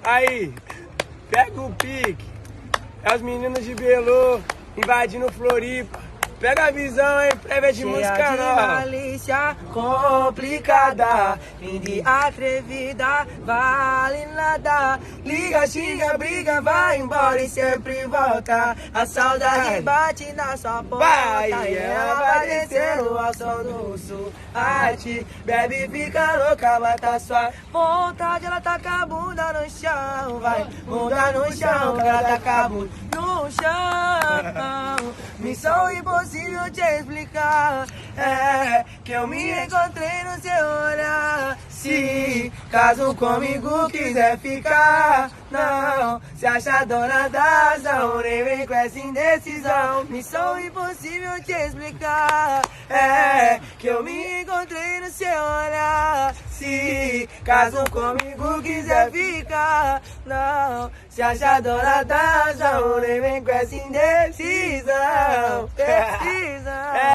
Aí, pega o pique. É os meninos de Belo invadindo Floripa. Pega a visão, hein? Prévia de música nova. Malícia complicada, linda e atrevida, vale nada. Liga, xinga, briga, vai embora e sempre volta. A saudade bate na sua porta Vai, e ela vai descendo ao som do sul. Arte, bebe, fica louca, mata sua vontade. Ela taca a bunda no chão, vai, bunda no chão. Ela taca a bunda no chão. Missão impossível te explicar. É que eu me encontrei no seu olhar. Se caso comigo quiser ficar, não se acha dona da razão, nem vem com essa indecisão. Missão impossível te explicar. É que eu me encontrei no seu olhar. Se caso comigo quiser ficar, não se acha dona da razão, nem vem com essa indecisão.